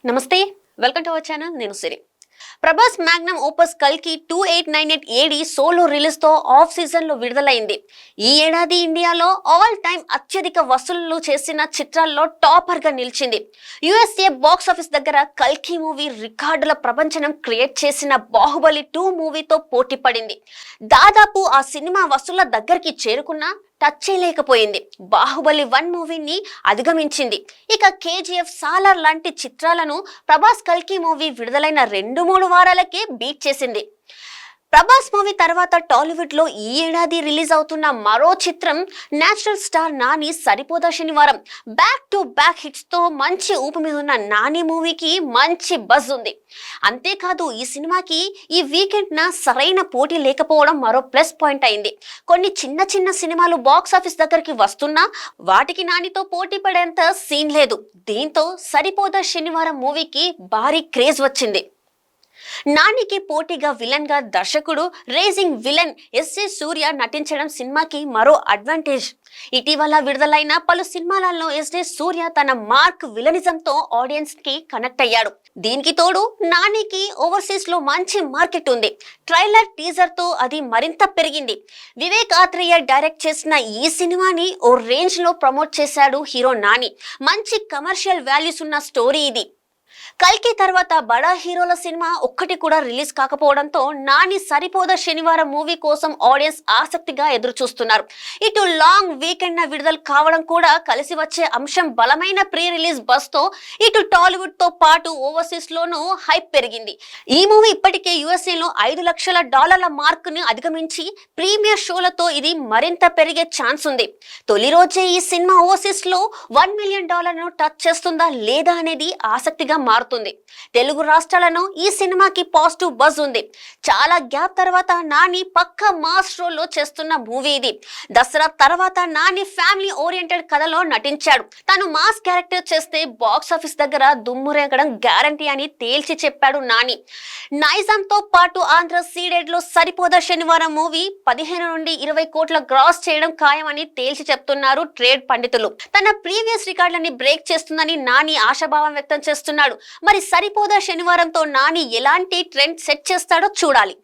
నమస్తే, welcome to our channel. నేను సిరి. Prabhas Magnum opus కల్కి 2898 ఏడి సోలో రిలీజ్ తో ఆఫ్ సీజన్ లో విడుదలైంది. ఈ ఏడాది ఇండియాలో ఆల్ టైమ్ అత్యధిక వసూళ్లు చేసిన చిత్రాల్లో టాపర్ గా నిలిచింది. యుఎస్ఏ బాక్స్ ఆఫీస్ దగ్గర కల్కి మూవీ రికార్డుల ప్రపంచం క్రియేట్ చేసిన బాహుబలి 2 మూవీతో పోటీ పడింది. దాదాపు ఆ సినిమా వసూళ్ల దగ్గరికి చేరుకున్నా టచ్ చేయలేకపోయింది. బాహుబలి 1 మూవీని అధిగమించింది. ఇక కేజీఎఫ్, సాలార్ లాంటి చిత్రాలను ప్రభాస్ కల్కి మూవీ విడుదలైన 2-3 వారాలకే బీట్ చేసింది. ప్రభాస్ మూవీ తర్వాత టాలీవుడ్ లో ఈ ఏడాది రిలీజ్ అవుతున్న మరో చిత్రం నేచురల్ స్టార్ నాని సరిపోదా శనివారం. బ్యాక్ టు బ్యాక్ హిట్స్ తో మంచి ఊపు మీద ఉన్న నాని మూవీకి మంచి బజ్ ఉంది. అంతేకాదు ఈ సినిమాకి ఈ వీకెండ్ న సరైన పోటీ లేకపోవడం మరో ప్లస్ పాయింట్ అయింది. కొన్ని చిన్న చిన్న సినిమాలు బాక్స్ ఆఫీస్ దగ్గరికి వస్తున్నా వాటికి నానితో పోటీ పడేంత సీన్ లేదు. దీంతో సరిపోదా శనివారం మూవీకి భారీ క్రేజ్ వచ్చింది. నానికి పోటీగా విలన్ గా దర్శకుడు రేజింగ్ విలన్ ఎస్ఏ సూర్య నటించడం సినిమాకి మరో అడ్వాంటేజ్. ఇటీవల విడుదలైన పలు సినిమాలలో ఎస్ఏ సూర్య తన మార్క్ విలనిజంతో ఆడియన్స్ కి కనెక్ట్ అయ్యాడు. దీనికి తోడు నానికి ఓవర్సీస్ లో మంచి మార్కెట్ ఉంది. ట్రైలర్ టీజర్ తో అది మరింత పెరిగింది. వివేక్ ఆత్రేయ డైరెక్ట్ చేసిన ఈ సినిమాని ఓ రేంజ్ లో ప్రమోట్ చేశాడు హీరో నాని. మంచి కమర్షియల్ వాల్యూస్ ఉన్న స్టోరీ ఇది. కల్కి తర్వాత బడా హీరోల సినిమా ఒక్కటి కూడా రిలీజ్ కాకపోవడంతో నాని సరిపోదా శనివారం మూవీ కోసం ఆడియన్స్ ఆసక్తిగా ఎదురు చూస్తున్నారు. ఇటు లాంగ్ వీకెండ్ న విడుదల కావడం కూడా కలిసి వచ్చే అంశం. బలమైన ప్రీ రిలీజ్ బస్ తో ఇటు టాలీవుడ్ తో పాటు ఓవర్సీస్ లోనూ హైప్ పెరిగింది. ఈ మూవీ ఇప్పటికే యుఎస్ఏ లో $5 లక్షల మార్క్ ని అధిగమించి ప్రీమియర్ షోలతో ఇది మరింత పెరిగే ఛాన్స్ ఉంది. తొలి రోజే ఈ సినిమా ఓవర్సీస్ లో $1 మిలియన్ ను టచ్ చేస్తుందా లేదా అనేది ఆసక్తిగా మారుతుంది. తెలుగు రాష్ట్రాలను ఈ సినిమాకి పాజిటివ్ బజ్ ఉంది. చాలా గ్యాప్ తర్వాత నాని పక్క మాస్ రోల్ లో చేస్తున్న మూవీ ఇది. దసరా తర్వాత నాని ఫ్యామిలీ ఓరియంటెడ్ కథలో నటించాడు. తను మాస్ క్యారెక్టర్ చేస్తే బాక్స్ ఆఫీస్ దగ్గర దుమ్ము రేగడం గ్యారంటీ అని తేల్చి చెప్పాడు నాని. నైజాంతో పాటు ఆంధ్ర సీడెడ్ లో సరిపోదా శనివారం మూవీ 15 నుండి 20 కోట్ల గ్రాస్ చేయడం ఖాయమని తేల్చి చెప్తున్నారు ట్రేడ్ పండితులు. తన ప్రీవియస్ రికార్డులని బ్రేక్ చేస్తుందని నాని ఆశాభావం వ్యక్తం చేస్తున్నాడు. మరి సరిపోదా శనివారంతో నాని ఎలాంటి ట్రెండ్ సెట్ చేస్తాడో చూడాలి.